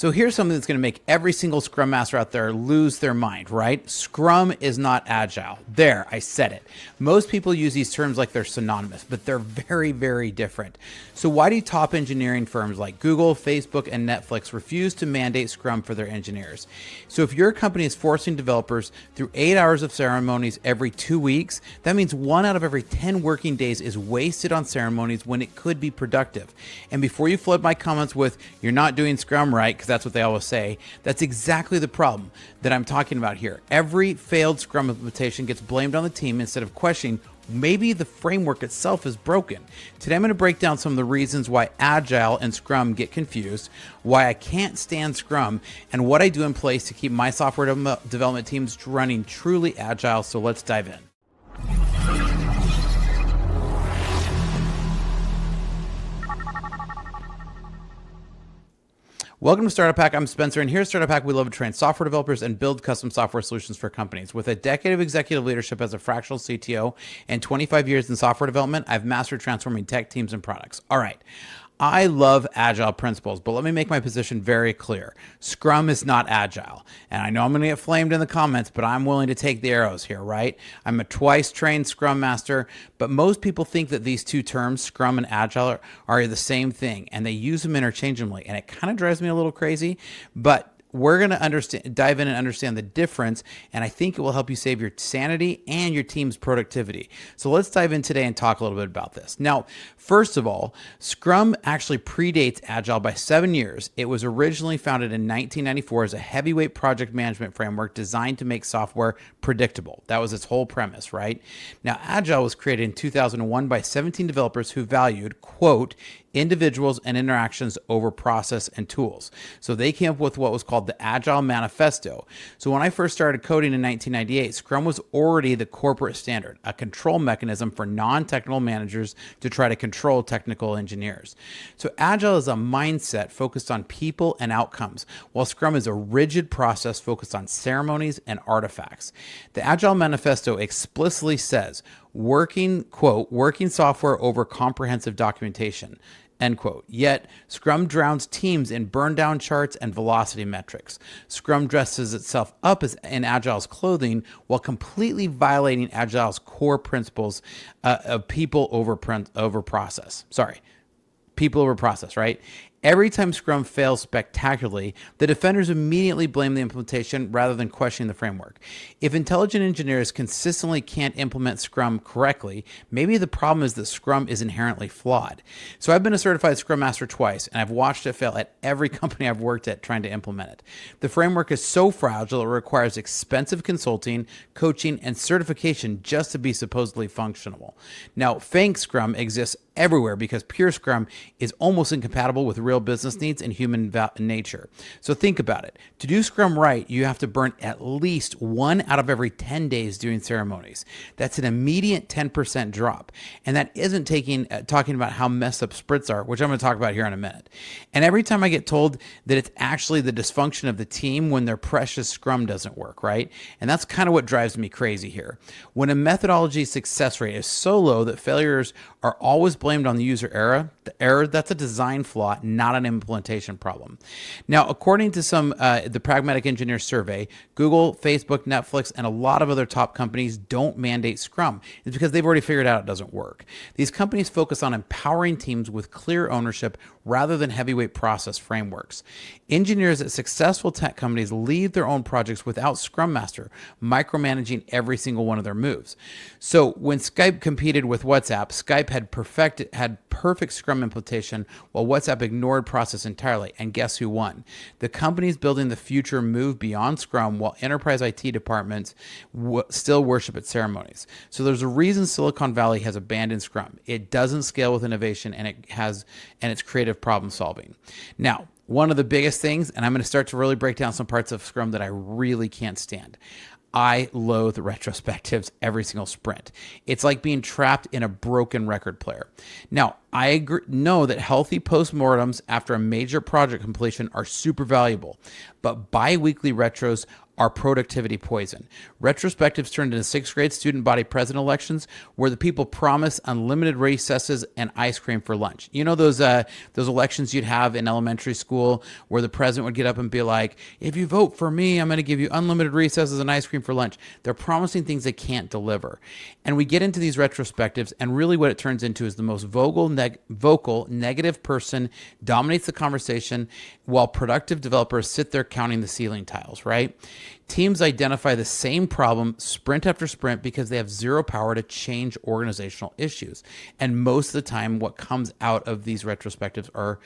So here's something that's going to make every single Scrum Master out there lose their mind, right? Scrum is not Agile. There, I said it. Most people use these terms like they're synonymous, but they're very, very different. So why do top engineering firms like Google, Facebook, and Netflix refuse to mandate Scrum for their engineers? So if your company is forcing developers through 8 hours of ceremonies every 2 weeks, that means 1 out of every 10 working days is wasted on ceremonies when it could be productive. And before you flood my comments with, you're not doing Scrum right, because that's what they always say, that's exactly the problem that I'm talking about here. Every failed Scrum implementation gets blamed on the team instead of questioning maybe the framework itself is broken. Today I'm going to break down some of the reasons why Agile and Scrum get confused, why I can't stand Scrum, and what I do in place to keep my software development teams running truly Agile. So let's dive in. Welcome to Startup Hack. I'm Spencer, and here at Startup Hack, we love to train software developers and build custom software solutions for companies. With a decade of executive leadership as a fractional CTO and 25 years in software development, I've mastered transforming tech teams and products. All right. I love Agile principles, but let me make my position very clear. Scrum is not Agile. And I know I'm going to get flamed in the comments, but I'm willing to take the arrows here, right? I'm a twice trained Scrum Master, but most people think that these two terms, Scrum and Agile, are the same thing, and they use them interchangeably. And it kind of drives me a little crazy, but we're going to dive in and understand the difference, and I think it will help you save your sanity and your team's productivity. So let's dive in today and talk a little bit about this. Now, first of all, Scrum actually predates Agile by 7 years. It was originally founded in 1994 as a heavyweight project management framework designed to make software predictable. That was its whole premise, right? Now, Agile was created in 2001 by 17 developers who valued, quote, individuals and interactions over process and tools. So they came up with what was called the Agile Manifesto. So when I first started coding in 1998, Scrum was already the corporate standard, a control mechanism for non-technical managers to try to control technical engineers. So Agile is a mindset focused on people and outcomes, while Scrum is a rigid process focused on ceremonies and artifacts. The Agile Manifesto explicitly says, working software over comprehensive documentation, end quote. Yet, Scrum drowns teams in burn down charts and velocity metrics. Scrum dresses itself up as in Agile's clothing while completely violating Agile's core principles of people over process. People over process, right? Every time Scrum fails spectacularly, the defenders immediately blame the implementation rather than questioning the framework. If intelligent engineers consistently can't implement Scrum correctly, maybe the problem is that Scrum is inherently flawed. So I've been a certified Scrum Master twice, and I've watched it fail at every company I've worked at trying to implement it. The framework is so fragile it requires expensive consulting, coaching, and certification just to be supposedly functional. Now, fake Scrum exists everywhere because pure Scrum is almost incompatible with real business needs and human nature. So think about it. To do Scrum right, you have to burn at least 1 out of every 10 days doing ceremonies. That's an immediate 10% drop. And that isn't talking about how messed up sprints are, which I'm going to talk about here in a minute. And every time I get told that it's actually the dysfunction of the team when their precious Scrum doesn't work, right? And that's kind of what drives me crazy here. When a methodology success rate is so low that failures are always blamed on the user error, that's a design flaw, not an implementation problem. Now, according to the Pragmatic Engineer survey, Google, Facebook, Netflix, and a lot of other top companies don't mandate Scrum. It's because they've already figured out it doesn't work. These companies focus on empowering teams with clear ownership rather than heavyweight process frameworks. Engineers at successful tech companies lead their own projects without Scrum Master, micromanaging every single one of their moves. So when Skype competed with WhatsApp, Skype had perfect Scrum implementation while WhatsApp ignored process entirely. And guess who won? The companies building the future moved beyond Scrum while enterprise IT departments still worship its ceremonies. So there's a reason Silicon Valley has abandoned Scrum. It doesn't scale with innovation, and it's creative problem solving. Now, one of the biggest things, and I'm going to start to really break down some parts of Scrum that I really can't stand. I loathe retrospectives every single sprint. It's like being trapped in a broken record player. Now, I know that healthy postmortems after a major project completion are super valuable, but bi-weekly retros are productivity poison. Retrospectives turned into sixth grade student body president elections where the people promise unlimited recesses and ice cream for lunch. You know those elections you'd have in elementary school where the president would get up and be like, if you vote for me, I'm going to give you unlimited recesses and ice cream for lunch. They're promising things they can't deliver. And we get into these retrospectives, and really what it turns into is the most vocal, negative person dominates the conversation while productive developers sit there counting the ceiling tiles, right? Teams identify the same problem sprint after sprint because they have zero power to change organizational issues. And most of the time, what comes out of these retrospectives are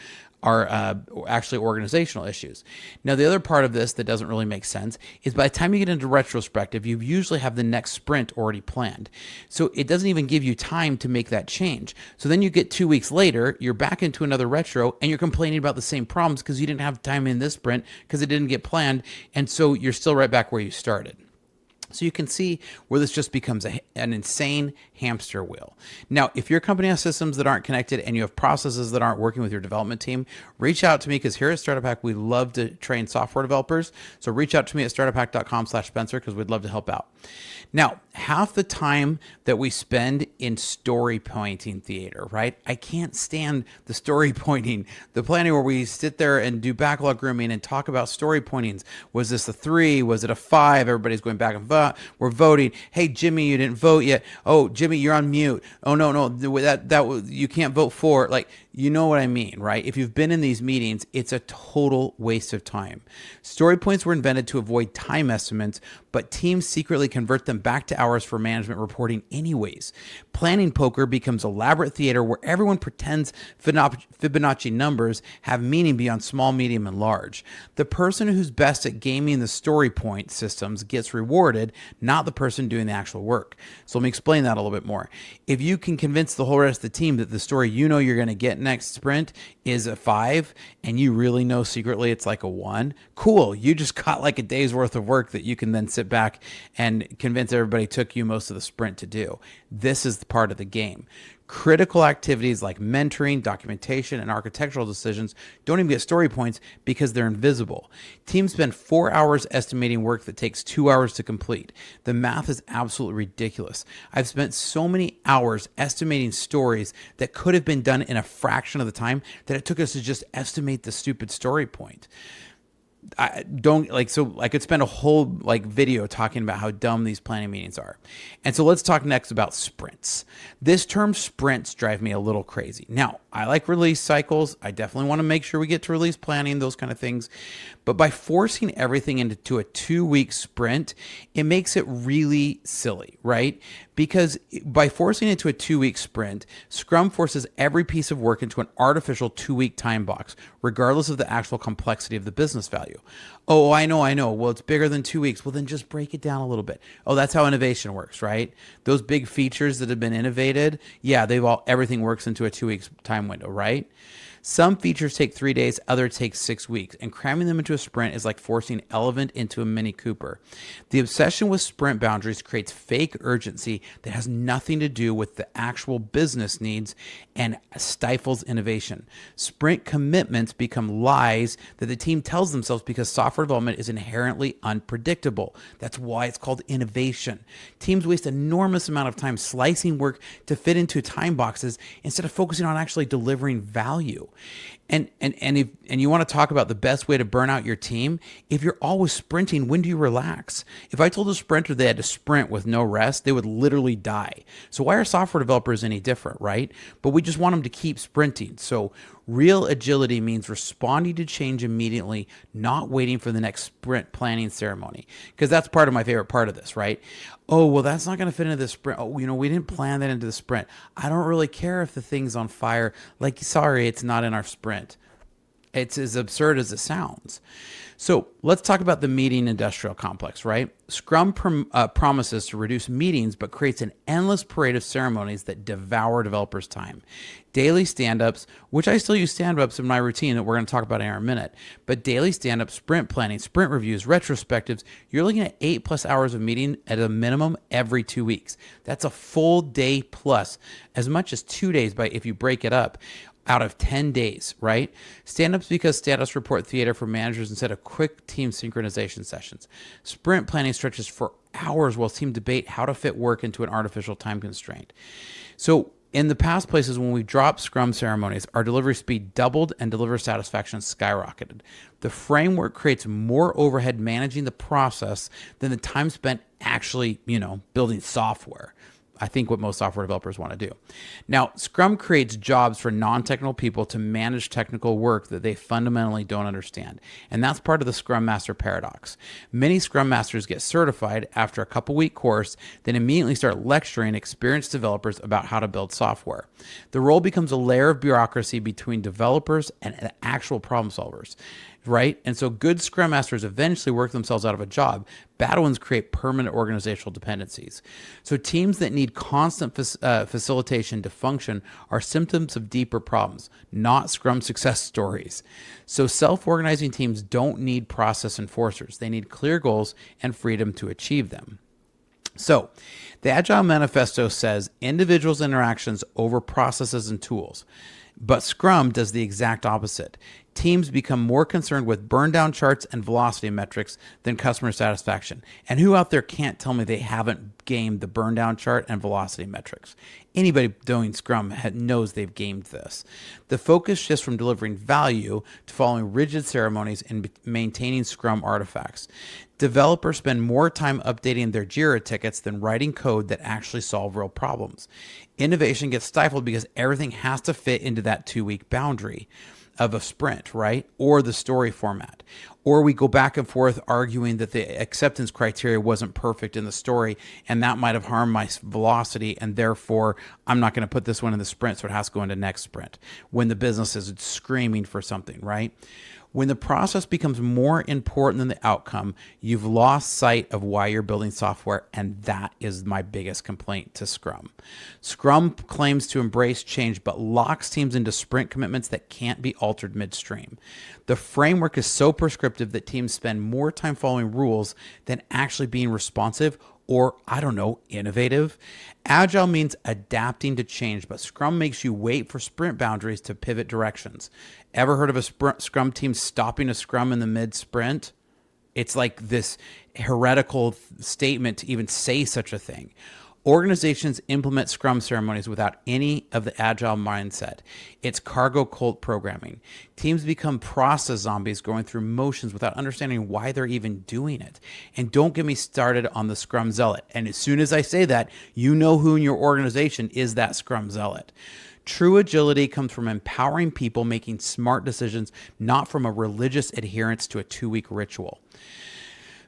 actually organizational issues. Now, the other part of this that doesn't really make sense is by the time you get into retrospective, you usually have the next sprint already planned. So it doesn't even give you time to make that change. So then you get 2 weeks later, you're back into another retro and you're complaining about the same problems because you didn't have time in this sprint because it didn't get planned. And so you're still right back where you started. So you can see where this just becomes an insane hamster wheel. Now, if your company has systems that aren't connected and you have processes that aren't working with your development team, reach out to me because here at Startup Hack, we love to train software developers. So reach out to me at startuphack.com/Spencer because we'd love to help out. Now, half the time that we spend in story pointing theater, right? I can't stand the story pointing, the planning where we sit there and do backlog grooming and talk about story pointings. Was this a 3? Was it a 5? Everybody's going back and forth. We're voting. Hey, Jimmy, you didn't vote yet. Oh, Jimmy, you're on mute. Oh, no, that you can't vote for. Like, you know what I mean, right? If you've been in these meetings, it's a total waste of time. Story points were invented to avoid time estimates, but teams secretly convert them back to hours for management reporting anyways. Planning poker becomes elaborate theater where everyone pretends Fibonacci numbers have meaning beyond small, medium, and large. The person who's best at gaming the story point systems gets rewarded, not the person doing the actual work. So let me explain that a little bit more. If you can convince the whole rest of the team that the story you know you're going to get next sprint is a 5 and you really know secretly it's like a 1, cool. You just got like a day's worth of work that you can then sit back and convince everybody took you most of the sprint to do. This is the part of the game. Critical activities like mentoring, documentation, and architectural decisions don't even get story points because they're invisible. Teams spend 4 hours estimating work that takes 2 hours to complete. The math is absolutely ridiculous. I've spent so many hours estimating stories that could have been done in a fraction of the time that it took us to just estimate the stupid story point. I could spend a whole video talking about how dumb these planning meetings are. And so let's talk next about sprints. This term sprints drive me a little crazy. Now, I like release cycles. I definitely want to make sure we get to release planning, those kind of things. But by forcing everything into a 2-week sprint, it makes it really silly, right? Because by forcing it to a 2-week sprint, Scrum forces every piece of work into an artificial 2-week time box, regardless of the actual complexity of the business value. Oh, I know. Well, it's bigger than 2 weeks. Well, then just break it down a little bit. Oh, that's how innovation works, right? Those big features that have been innovated, yeah, everything works into a 2-week time window, right? Some features take 3 days, others take 6 weeks, and cramming them into a sprint is like forcing an elephant into a Mini Cooper. The obsession with sprint boundaries creates fake urgency that has nothing to do with the actual business needs and stifles innovation. Sprint commitments become lies that the team tells themselves because software development is inherently unpredictable. That's why it's called innovation. Teams waste an enormous amount of time slicing work to fit into time boxes instead of focusing on actually delivering value. And you want to talk about the best way to burn out your team? If you're always sprinting, when do you relax? If I told a sprinter they had to sprint with no rest, they would literally die. So why are software developers any different, right? But we just want them to keep sprinting. So real agility means responding to change immediately, not waiting for the next sprint planning ceremony. Because that's part of my favorite part of this, right? Oh, well, that's not going to fit into the sprint. Oh, we didn't plan that into the sprint. I don't really care if the thing's on fire. Sorry, it's not in our sprint. It's as absurd as it sounds. So let's talk about the meeting industrial complex, right? Scrum promises to reduce meetings, but creates an endless parade of ceremonies that devour developers' time. Daily stand-ups, which I still use stand-ups in my routine that we're going to talk about in a minute, but daily stand-ups, sprint planning, sprint reviews, retrospectives, you're looking at 8+ hours of meeting at a minimum every 2 weeks. That's a full day plus, as much as 2 days if you break it up. out of 10 days, right? Stand-ups because status report theater for managers instead of quick team synchronization sessions. Sprint planning stretches for hours while team debate how to fit work into an artificial time constraint. So in the past places when we dropped Scrum ceremonies, our delivery speed doubled and delivery satisfaction skyrocketed. The framework creates more overhead managing the process than the time spent actually, building software. I think what most software developers want to do. Now, Scrum creates jobs for non-technical people to manage technical work that they fundamentally don't understand. And that's part of the Scrum Master paradox. Many Scrum Masters get certified after a couple-week course, then immediately start lecturing experienced developers about how to build software. The role becomes a layer of bureaucracy between developers and actual problem solvers. Right? And so good Scrum Masters eventually work themselves out of a job. Bad ones create permanent organizational dependencies. So teams that need constant facilitation to function are symptoms of deeper problems, not Scrum success stories. So self-organizing teams don't need process enforcers. They need clear goals and freedom to achieve them. So the Agile Manifesto says individuals' interactions over processes and tools. But Scrum does the exact opposite. Teams become more concerned with burn down charts and velocity metrics than customer satisfaction. And who out there can't tell me they haven't gamed the burn down chart and velocity metrics? Anybody doing Scrum knows they've gamed this. The focus shifts from delivering value to following rigid ceremonies and maintaining Scrum artifacts. Developers spend more time updating their Jira tickets than writing code that actually solve real problems. Innovation gets stifled because everything has to fit into that 2-week boundary of a sprint, right? Or the story format. Or we go back and forth arguing that the acceptance criteria wasn't perfect in the story and that might have harmed my velocity and therefore I'm not going to put this one in the sprint, so it has to go into next sprint when the business is screaming for something, right? When the process becomes more important than the outcome, you've lost sight of why you're building software, and that is my biggest complaint to Scrum. Scrum claims to embrace change, but locks teams into sprint commitments that can't be altered midstream. The framework is so prescriptive that teams spend more time following rules than actually being responsive or, innovative. Agile means adapting to change, but Scrum makes you wait for sprint boundaries to pivot directions. Ever heard of a Scrum team stopping a Scrum in the mid-sprint? It's like this heretical statement to even say such a thing. Organizations implement Scrum ceremonies without any of the Agile mindset. It's cargo cult programming. Teams become process zombies going through motions without understanding why they're even doing it. And don't get me started on the Scrum zealot. And as soon as I say that, you know who in your organization is that Scrum zealot. True agility comes from empowering people making smart decisions, not from a religious adherence to a 2-week ritual.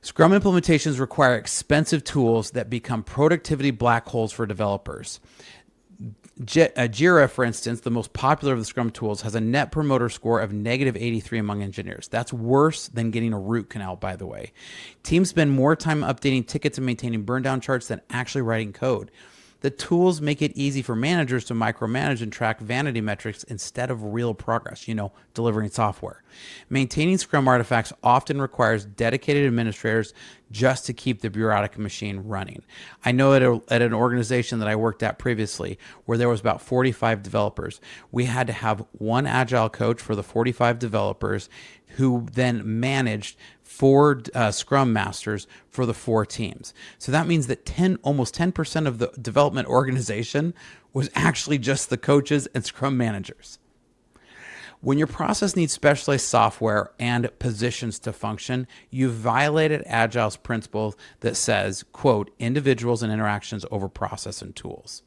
Scrum implementations require expensive tools that become productivity black holes for developers. Jira, for instance, the most popular of the Scrum tools, has a net promoter score of -83 among engineers. That's worse than getting a root canal, by the way. Teams spend more time updating tickets and maintaining burn down charts than actually writing code. The tools make it easy for managers to micromanage and track vanity metrics instead of real progress, delivering software. Maintaining Scrum artifacts often requires dedicated administrators just to keep the bureaucratic machine running. I know at an organization that I worked at previously where there was about 45 developers, we had to have one Agile coach for the 45 developers who then managed 4 Scrum Masters for the 4 teams. So that means that almost 10% of the development organization was actually just the coaches and Scrum managers. When your process needs specialized software and positions to function, you've violated Agile's principle that says, quote, individuals and interactions over process and tools.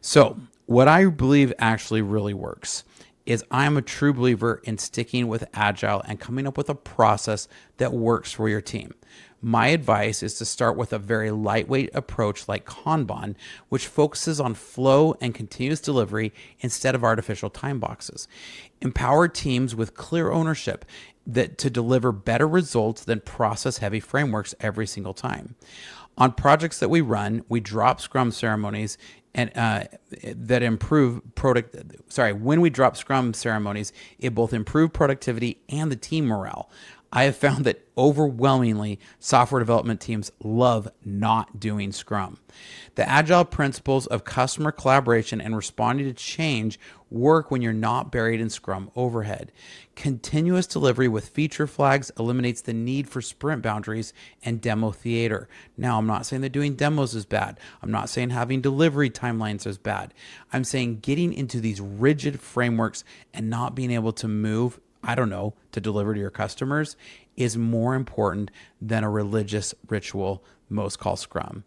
So what I believe actually really works is I'm a true believer in sticking with Agile and coming up with a process that works for your team. My advice is to start with a very lightweight approach like Kanban, which focuses on flow and continuous delivery instead of artificial time boxes. Empower teams with clear ownership to deliver better results than process-heavy frameworks every single time. On projects that we run, we drop Scrum ceremonies and that improve when we drop Scrum ceremonies, it both improve productivity and the team morale. I have found that overwhelmingly software development teams love not doing Scrum. The Agile principles of customer collaboration and responding to change work when you're not buried in Scrum overhead. Continuous delivery with feature flags eliminates the need for sprint boundaries and demo theater. Now, I'm not saying that doing demos is bad. I'm not saying having delivery timelines is bad. I'm saying getting into these rigid frameworks and not being able to move, to deliver to your customers is more important than a religious ritual most call Scrum.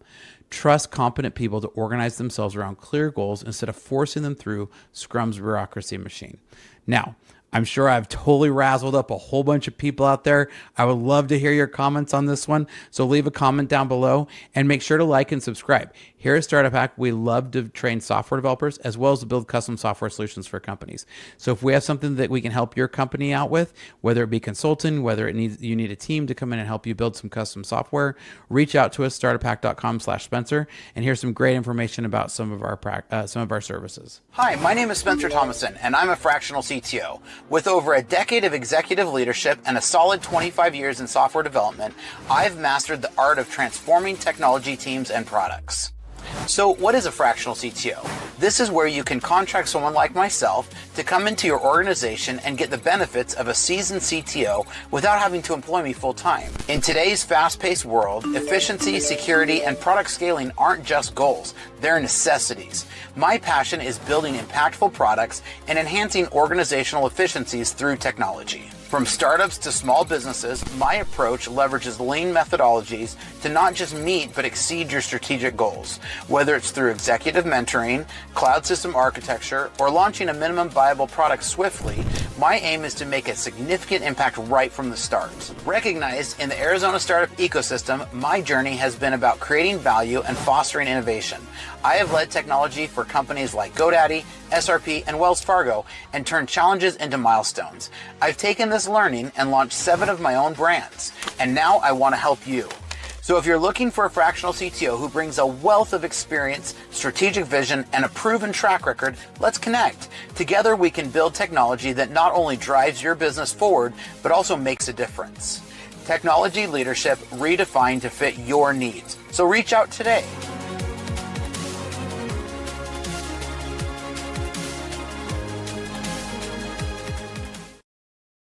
Trust competent people to organize themselves around clear goals instead of forcing them through Scrum's bureaucracy machine. Now, I'm sure I've totally razzled up a whole bunch of people out there. I would love to hear your comments on this one. So leave a comment down below and make sure to like and subscribe. Here at Startup Hack, we love to train software developers as well as to build custom software solutions for companies. So if we have something that we can help your company out with, whether it be consulting, whether you need a team to come in and help you build some custom software, reach out to us, startuphack.com/Spencer, and here's some great information about some of our services. Hi, my name is Spencer Thomason, and I'm a fractional CTO. With over a decade of executive leadership and a solid 25 years in software development, I've mastered the art of transforming technology teams and products. So what is a fractional CTO? This is where you can contract someone like myself to come into your organization and get the benefits of a seasoned CTO without having to employ me full time. In today's fast-paced world, efficiency, security, and product scaling aren't just goals, they're necessities. My passion is building impactful products and enhancing organizational efficiencies through technology. From startups to small businesses, my approach leverages lean methodologies to not just meet but exceed your strategic goals. Whether it's through executive mentoring, cloud system architecture, or launching a minimum viable product swiftly, my aim is to make a significant impact right from the start. Recognized in the Arizona startup ecosystem, my journey has been about creating value and fostering innovation. I have led technology for companies like GoDaddy, SRP, and Wells Fargo and turned challenges into milestones. I've taken this learning and launched 7 of my own brands, and now I want to help you. So if you're looking for a fractional CTO who brings a wealth of experience, strategic vision, and a proven track record, let's connect. Together we can build technology that not only drives your business forward, but also makes a difference. Technology leadership redefined to fit your needs. So reach out today.